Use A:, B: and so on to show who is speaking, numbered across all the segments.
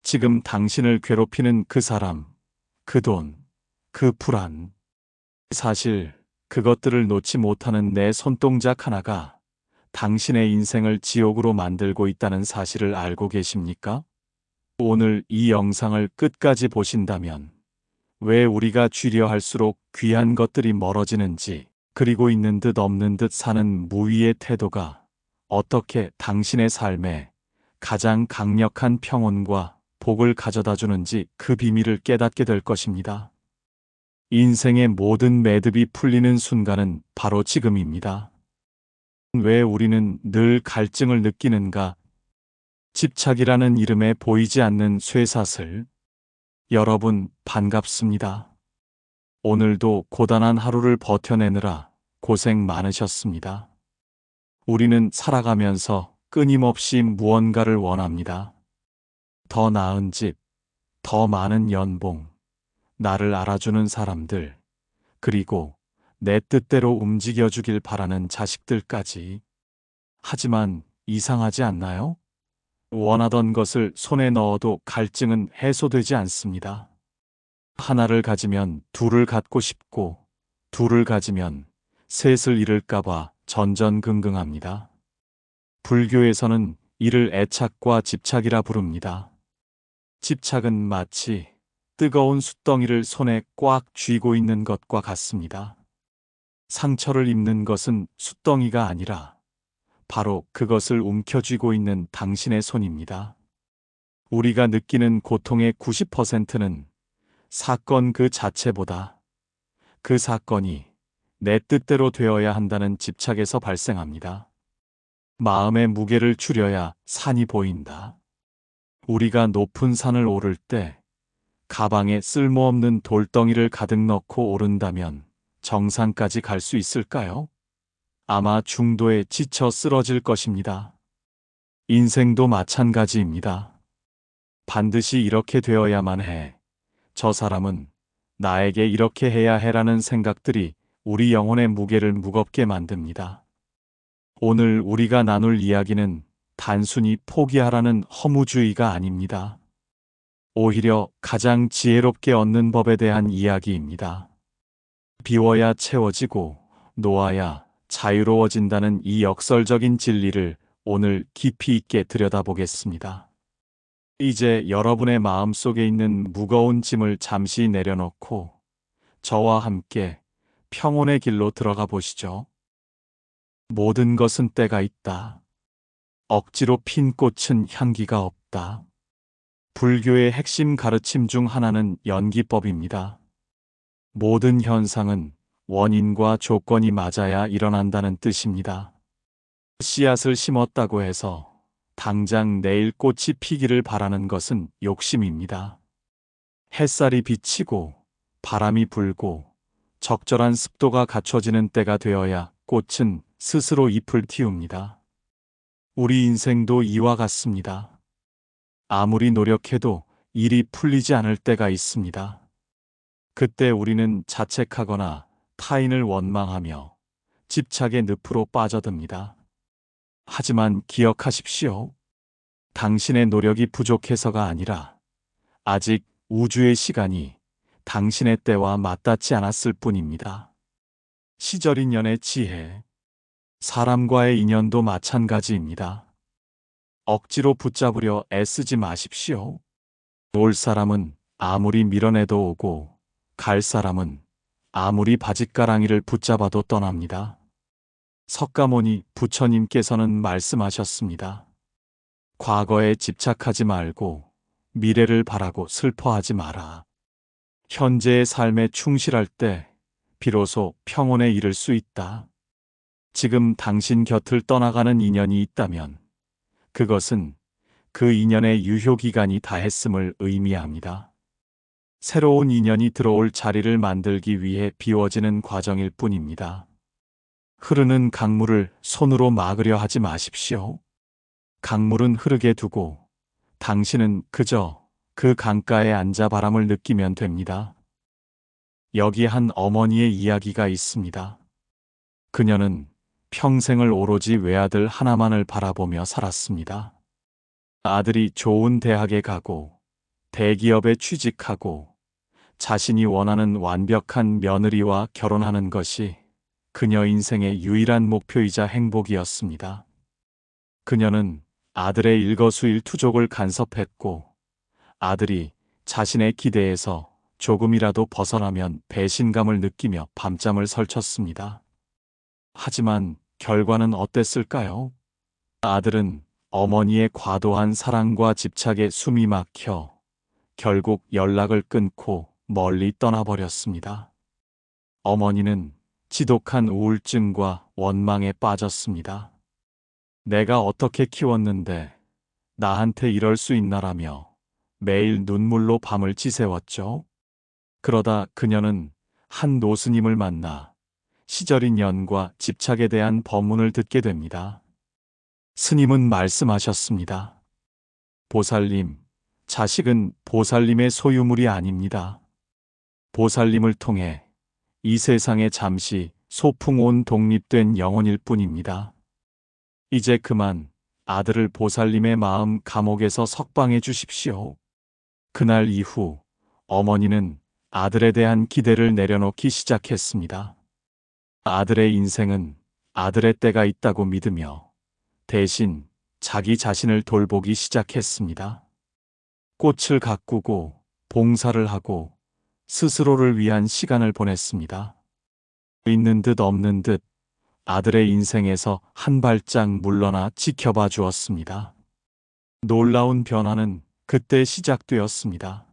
A: 지금 당신을 괴롭히는 그 사람, 그 돈, 그 불안. 사실 그것들을 놓지 못하는 내 손동작 하나가 당신의 인생을 지옥으로 만들고 있다는 사실을 알고 계십니까? 오늘 이 영상을 끝까지 보신다면 왜 우리가 쥐려 할수록 귀한 것들이 멀어지는지, 그리고 있는 듯 없는 듯 사는 무위의 태도가 어떻게 당신의 삶에 가장 강력한 평온과 복을 가져다 주는지 그 비밀을 깨닫게 될 것입니다. 인생의 모든 매듭이 풀리는 순간은 바로 지금입니다. 왜 우리는 늘 갈증을 느끼는가? 집착이라는 이름에 보이지 않는 쇠사슬. 여러분, 반갑습니다. 오늘도 고단한 하루를 버텨내느라 고생 많으셨습니다. 우리는 살아가면서 끊임없이 무언가를 원합니다. 더 나은 집, 더 많은 연봉, 나를 알아주는 사람들, 그리고 내 뜻대로 움직여주길 바라는 자식들까지. 하지만 이상하지 않나요? 원하던 것을 손에 넣어도 갈증은 해소되지 않습니다. 하나를 가지면 둘을 갖고 싶고, 둘을 가지면 셋을 잃을까봐 전전긍긍합니다. 불교에서는 이를 애착과 집착이라 부릅니다. 집착은 마치 뜨거운 숯덩이를 손에 꽉 쥐고 있는 것과 같습니다. 상처를 입는 것은 숯덩이가 아니라 바로 그것을 움켜쥐고 있는 당신의 손입니다. 우리가 느끼는 고통의 90%는 사건 그 자체보다 그 사건이 내 뜻대로 되어야 한다는 집착에서 발생합니다. 마음의 무게를 줄여야 산이 보인다. 우리가 높은 산을 오를 때 가방에 쓸모없는 돌덩이를 가득 넣고 오른다면 정상까지 갈 수 있을까요? 아마 중도에 지쳐 쓰러질 것입니다. 인생도 마찬가지입니다. 반드시 이렇게 되어야만 해. 저 사람은 나에게 이렇게 해야 해라는 생각들이 우리 영혼의 무게를 무겁게 만듭니다. 오늘 우리가 나눌 이야기는 단순히 포기하라는 허무주의가 아닙니다. 오히려 가장 지혜롭게 얻는 법에 대한 이야기입니다. 비워야 채워지고 놓아야 자유로워진다는 이 역설적인 진리를 오늘 깊이 있게 들여다보겠습니다. 이제 여러분의 마음속에 있는 무거운 짐을 잠시 내려놓고 저와 함께 평온의 길로 들어가 보시죠. 모든 것은 때가 있다. 억지로 핀 꽃은 향기가 없다. 불교의 핵심 가르침 중 하나는 연기법입니다. 모든 현상은 원인과 조건이 맞아야 일어난다는 뜻입니다. 씨앗을 심었다고 해서 당장 내일 꽃이 피기를 바라는 것은 욕심입니다. 햇살이 비치고 바람이 불고 적절한 습도가 갖춰지는 때가 되어야 꽃은 스스로 잎을 틔웁니다. 우리 인생도 이와 같습니다. 아무리 노력해도 일이 풀리지 않을 때가 있습니다. 그때 우리는 자책하거나 타인을 원망하며 집착의 늪으로 빠져듭니다. 하지만 기억하십시오. 당신의 노력이 부족해서가 아니라 아직 우주의 시간이 당신의 때와 맞닿지 않았을 뿐입니다. 시절 인연의 지혜, 사람과의 인연도 마찬가지입니다. 억지로 붙잡으려 애쓰지 마십시오. 올 사람은 아무리 밀어내도 오고 갈 사람은 아무리 바짓가랑이를 붙잡아도 떠납니다. 석가모니 부처님께서는 말씀하셨습니다. 과거에 집착하지 말고 미래를 바라고 슬퍼하지 마라. 현재의 삶에 충실할 때 비로소 평온에 이를 수 있다. 지금 당신 곁을 떠나가는 인연이 있다면 그것은 그 인연의 유효기간이 다했음을 의미합니다. 새로운 인연이 들어올 자리를 만들기 위해 비워지는 과정일 뿐입니다. 흐르는 강물을 손으로 막으려 하지 마십시오. 강물은 흐르게 두고 당신은 그저 그 강가에 앉아 바람을 느끼면 됩니다. 여기 한 어머니의 이야기가 있습니다. 그녀는 평생을 오로지 외아들 하나만을 바라보며 살았습니다. 아들이 좋은 대학에 가고 대기업에 취직하고 자신이 원하는 완벽한 며느리와 결혼하는 것이 그녀 인생의 유일한 목표이자 행복이었습니다. 그녀는 아들의 일거수일투족을 간섭했고 아들이 자신의 기대에서 조금이라도 벗어나면 배신감을 느끼며 밤잠을 설쳤습니다. 하지만 결과는 어땠을까요? 아들은 어머니의 과도한 사랑과 집착에 숨이 막혀 결국 연락을 끊고 멀리 떠나버렸습니다. 어머니는 지독한 우울증과 원망에 빠졌습니다. 내가 어떻게 키웠는데 나한테 이럴 수 있나라며 매일 눈물로 밤을 지새웠죠. 그러다 그녀는 한 노스님을 만나 시절인 연과 집착에 대한 법문을 듣게 됩니다. 스님은 말씀하셨습니다. 보살님, 자식은 보살님의 소유물이 아닙니다. 보살님을 통해 이 세상에 잠시 소풍온 독립된 영혼일 뿐입니다. 이제 그만 아들을 보살님의 마음 감옥에서 석방해 주십시오. 그날 이후 어머니는 아들에 대한 기대를 내려놓기 시작했습니다. 아들의 인생은 아들의 때가 있다고 믿으며 대신 자기 자신을 돌보기 시작했습니다. 꽃을 가꾸고 봉사를 하고 스스로를 위한 시간을 보냈습니다. 있는 듯 없는 듯 아들의 인생에서 한 발짝 물러나 지켜봐 주었습니다. 놀라운 변화는 그때 시작되었습니다.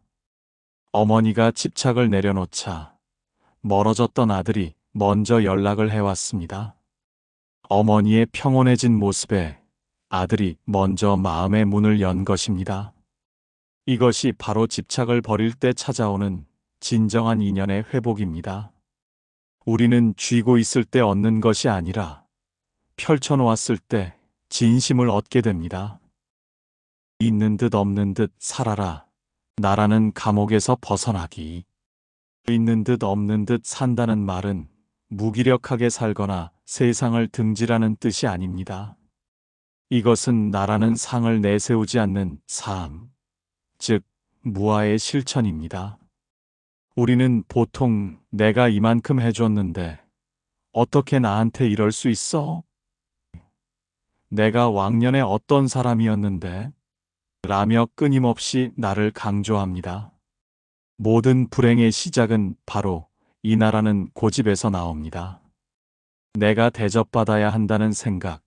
A: 어머니가 집착을 내려놓자 멀어졌던 아들이 먼저 연락을 해왔습니다. 어머니의 평온해진 모습에 아들이 먼저 마음의 문을 연 것입니다. 이것이 바로 집착을 버릴 때 찾아오는 진정한 인연의 회복입니다. 우리는 쥐고 있을 때 얻는 것이 아니라 펼쳐놓았을 때 진심을 얻게 됩니다. 있는 듯 없는 듯 살아라. 나라는 감옥에서 벗어나기. 있는 듯 없는 듯 산다는 말은 무기력하게 살거나 세상을 등지라는 뜻이 아닙니다. 이것은 나라는 상을 내세우지 않는 삶, 즉 무아의 실천입니다. 우리는 보통 내가 이만큼 해줬는데 어떻게 나한테 이럴 수 있어? 내가 왕년에 어떤 사람이었는데? 라며 끊임없이 나를 강조합니다. 모든 불행의 시작은 바로 이 나라는 고집에서 나옵니다. 내가 대접받아야 한다는 생각,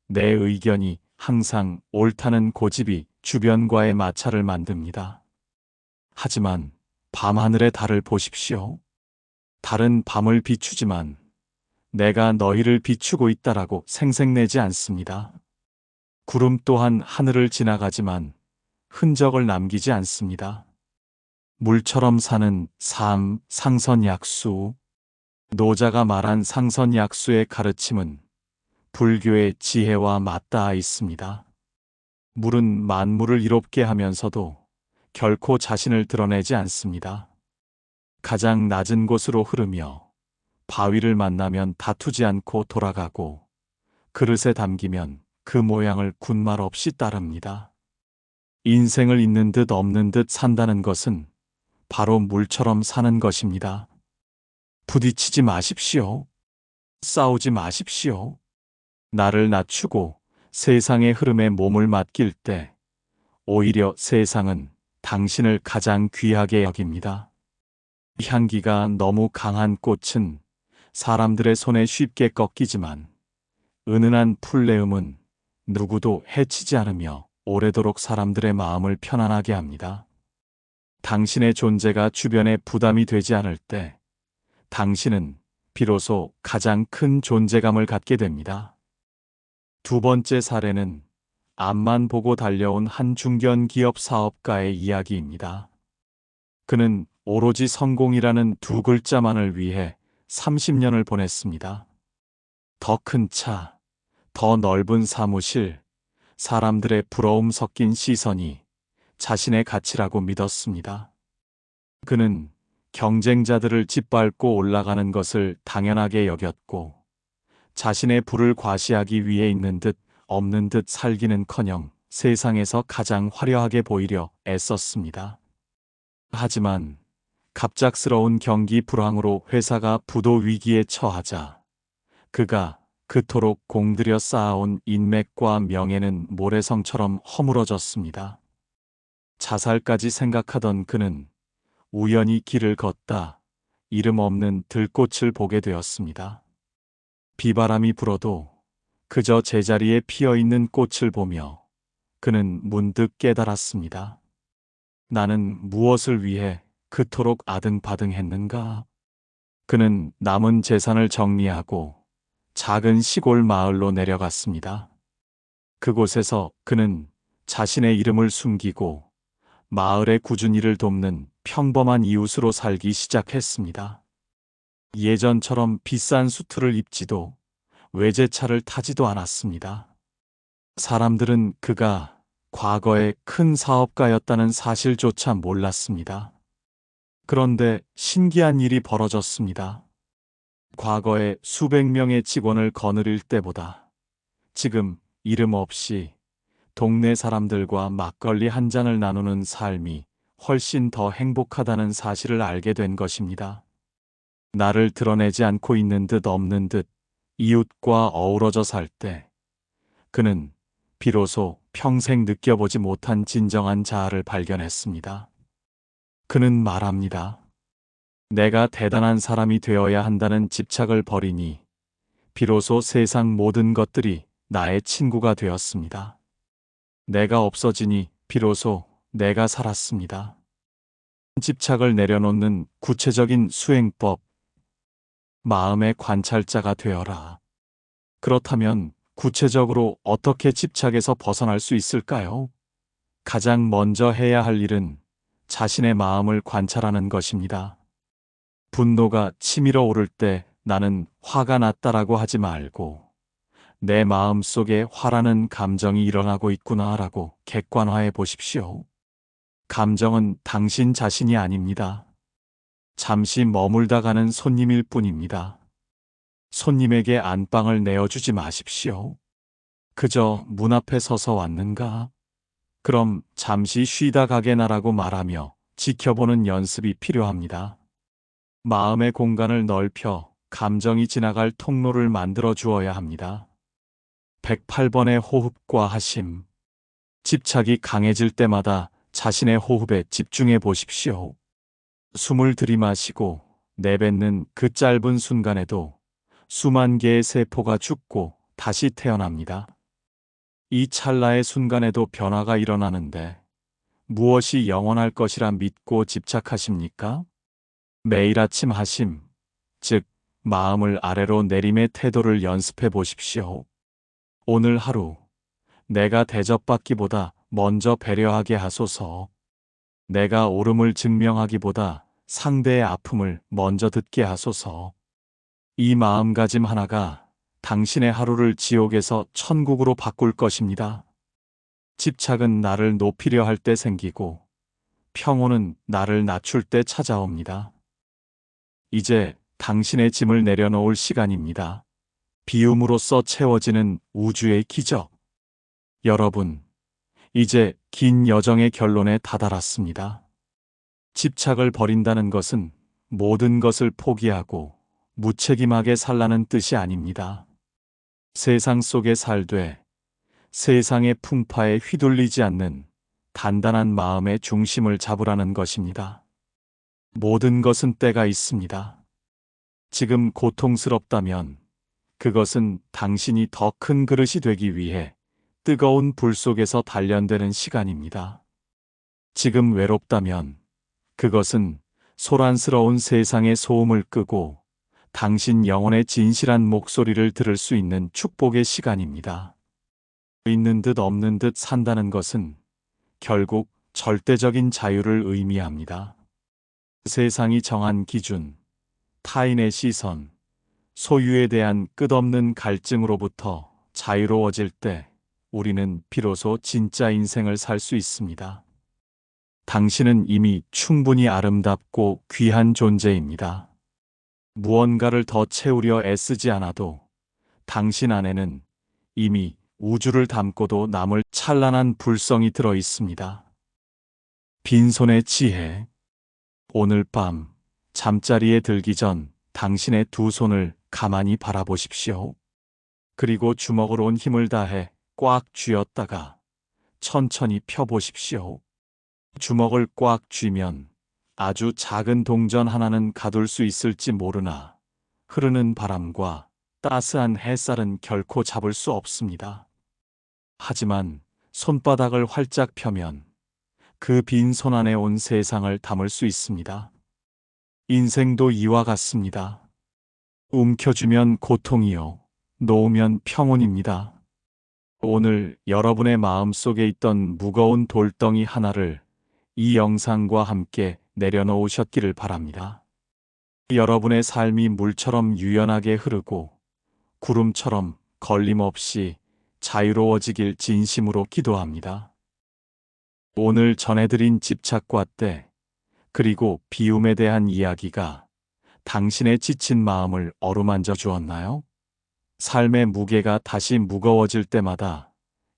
A: 내 의견이 항상 옳다는 고집이 주변과의 마찰을 만듭니다. 하지만 밤하늘의 달을 보십시오. 달은 밤을 비추지만 내가 너희를 비추고 있다라고 생색내지 않습니다. 구름 또한 하늘을 지나가지만 흔적을 남기지 않습니다. 물처럼 사는 삶, 상선약수. 노자가 말한 상선약수의 가르침은 불교의 지혜와 맞닿아 있습니다. 물은 만물을 이롭게 하면서도 결코 자신을 드러내지 않습니다. 가장 낮은 곳으로 흐르며 바위를 만나면 다투지 않고 돌아가고 그릇에 담기면 그 모양을 군말 없이 따릅니다. 인생을 있는 듯 없는 듯 산다는 것은 바로 물처럼 사는 것입니다. 부딪히지 마십시오. 싸우지 마십시오. 나를 낮추고 세상의 흐름에 몸을 맡길 때 오히려 세상은 당신을 가장 귀하게 여깁니다. 향기가 너무 강한 꽃은 사람들의 손에 쉽게 꺾이지만 은은한 풀내음은 누구도 해치지 않으며 오래도록 사람들의 마음을 편안하게 합니다. 당신의 존재가 주변에 부담이 되지 않을 때 당신은 비로소 가장 큰 존재감을 갖게 됩니다. 두 번째 사례는 앞만 보고 달려온 한 중견 기업 사업가의 이야기입니다. 그는 오로지 성공이라는 두 글자만을 위해 30년을 보냈습니다. 더 큰 차, 더 넓은 사무실, 사람들의 부러움 섞인 시선이 자신의 가치라고 믿었습니다. 그는 경쟁자들을 짓밟고 올라가는 것을 당연하게 여겼고 자신의 부를 과시하기 위해 있는 듯 없는 듯 살기는커녕 세상에서 가장 화려하게 보이려 애썼습니다. 하지만 갑작스러운 경기 불황으로 회사가 부도 위기에 처하자 그가 그토록 공들여 쌓아온 인맥과 명예는 모래성처럼 허물어졌습니다. 자살까지 생각하던 그는 우연히 길을 걷다 이름 없는 들꽃을 보게 되었습니다. 비바람이 불어도 그저 제자리에 피어있는 꽃을 보며 그는 문득 깨달았습니다. 나는 무엇을 위해 그토록 아등바등했는가? 그는 남은 재산을 정리하고 작은 시골 마을로 내려갔습니다. 그곳에서 그는 자신의 이름을 숨기고 마을의 꾸준히를 돕는 평범한 이웃으로 살기 시작했습니다. 예전처럼 비싼 수트를 입지도 외제차를 타지도 않았습니다. 사람들은 그가 과거에 큰 사업가였다는 사실조차 몰랐습니다. 그런데 신기한 일이 벌어졌습니다. 과거에 수백 명의 직원을 거느릴 때보다 지금 이름 없이 동네 사람들과 막걸리 한 잔을 나누는 삶이 훨씬 더 행복하다는 사실을 알게 된 것입니다. 나를 드러내지 않고 있는 듯 없는 듯 이웃과 어우러져 살 때 그는 비로소 평생 느껴보지 못한 진정한 자아를 발견했습니다. 그는 말합니다. 내가 대단한 사람이 되어야 한다는 집착을 버리니 비로소 세상 모든 것들이 나의 친구가 되었습니다. 내가 없어지니 비로소 내가 살았습니다. 집착을 내려놓는 구체적인 수행법. 마음의 관찰자가 되어라. 그렇다면 구체적으로 어떻게 집착에서 벗어날 수 있을까요? 가장 먼저 해야 할 일은 자신의 마음을 관찰하는 것입니다. 분노가 치밀어 오를 때 나는 화가 났다라고 하지 말고 내 마음 속에 화라는 감정이 일어나고 있구나라고 객관화해 보십시오. 감정은 당신 자신이 아닙니다. 잠시 머물다 가는 손님일 뿐입니다. 손님에게 안방을 내어주지 마십시오. 그저 문 앞에 서서 왔는가? 그럼 잠시 쉬다 가게나라고 말하며 지켜보는 연습이 필요합니다. 마음의 공간을 넓혀 감정이 지나갈 통로를 만들어 주어야 합니다. 108번의 호흡과 하심. 집착이 강해질 때마다 자신의 호흡에 집중해 보십시오. 숨을 들이마시고 내뱉는 그 짧은 순간에도 수만 개의 세포가 죽고 다시 태어납니다. 이 찰나의 순간에도 변화가 일어나는데 무엇이 영원할 것이라 믿고 집착하십니까? 매일 아침 하심, 즉 마음을 아래로 내림의 태도를 연습해 보십시오. 오늘 하루 내가 대접받기보다 먼저 배려하게 하소서. 내가 옳음을 증명하기보다 상대의 아픔을 먼저 듣게 하소서. 이 마음가짐 하나가 당신의 하루를 지옥에서 천국으로 바꿀 것입니다. 집착은 나를 높이려 할 때 생기고 평온은 나를 낮출 때 찾아옵니다. 이제 당신의 짐을 내려놓을 시간입니다. 비움으로써 채워지는 우주의 기적. 여러분, 이제 긴 여정의 결론에 다다랐습니다. 집착을 버린다는 것은 모든 것을 포기하고 무책임하게 살라는 뜻이 아닙니다. 세상 속에 살되 세상의 풍파에 휘둘리지 않는 단단한 마음의 중심을 잡으라는 것입니다. 모든 것은 때가 있습니다. 지금 고통스럽다면 그것은 당신이 더 큰 그릇이 되기 위해 뜨거운 불 속에서 단련되는 시간입니다. 지금 외롭다면 그것은 소란스러운 세상의 소음을 끄고 당신 영혼의 진실한 목소리를 들을 수 있는 축복의 시간입니다. 있는 듯 없는 듯 산다는 것은 결국 절대적인 자유를 의미합니다. 세상이 정한 기준, 타인의 시선, 소유에 대한 끝없는 갈증으로부터 자유로워질 때 우리는 비로소 진짜 인생을 살 수 있습니다. 당신은 이미 충분히 아름답고 귀한 존재입니다. 무언가를 더 채우려 애쓰지 않아도 당신 안에는 이미 우주를 담고도 남을 찬란한 불성이 들어 있습니다. 빈손의 지혜. 오늘 밤 잠자리에 들기 전 당신의 두 손을 가만히 바라보십시오. 그리고 주먹으로 온 힘을 다해 꽉 쥐었다가 천천히 펴보십시오. 주먹을 꽉 쥐면 아주 작은 동전 하나는 가둘 수 있을지 모르나 흐르는 바람과 따스한 햇살은 결코 잡을 수 없습니다. 하지만 손바닥을 활짝 펴면 그 빈 손 안에 온 세상을 담을 수 있습니다. 인생도 이와 같습니다. 움켜쥐면 고통이요, 놓으면 평온입니다. 오늘 여러분의 마음속에 있던 무거운 돌덩이 하나를 이 영상과 함께 내려놓으셨기를 바랍니다. 여러분의 삶이 물처럼 유연하게 흐르고 구름처럼 걸림없이 자유로워지길 진심으로 기도합니다. 오늘 전해드린 집착과 때, 그리고 비움에 대한 이야기가 당신의 지친 마음을 어루만져 주었나요? 삶의 무게가 다시 무거워질 때마다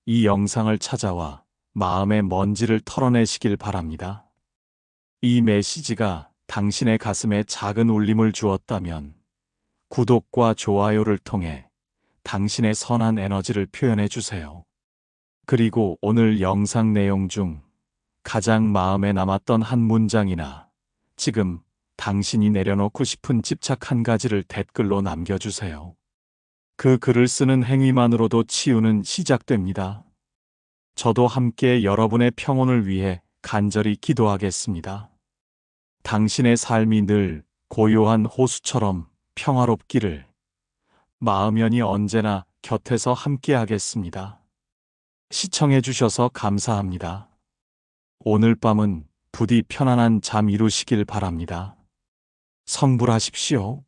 A: 이 영상을 찾아와 마음의 먼지를 털어내시길 바랍니다. 이 메시지가 당신의 가슴에 작은 울림을 주었다면 구독과 좋아요를 통해 당신의 선한 에너지를 표현해 주세요. 그리고 오늘 영상 내용 중 가장 마음에 남았던 한 문장이나 지금 당신이 내려놓고 싶은 집착 한 가지를 댓글로 남겨주세요. 그 글을 쓰는 행위만으로도 치유는 시작됩니다. 저도 함께 여러분의 평온을 위해 간절히 기도하겠습니다. 당신의 삶이 늘 고요한 호수처럼 평화롭기를, 마음연이 언제나 곁에서 함께하겠습니다. 시청해주셔서 감사합니다. 오늘 밤은 부디 편안한 잠 이루시길 바랍니다. 성불하십시오.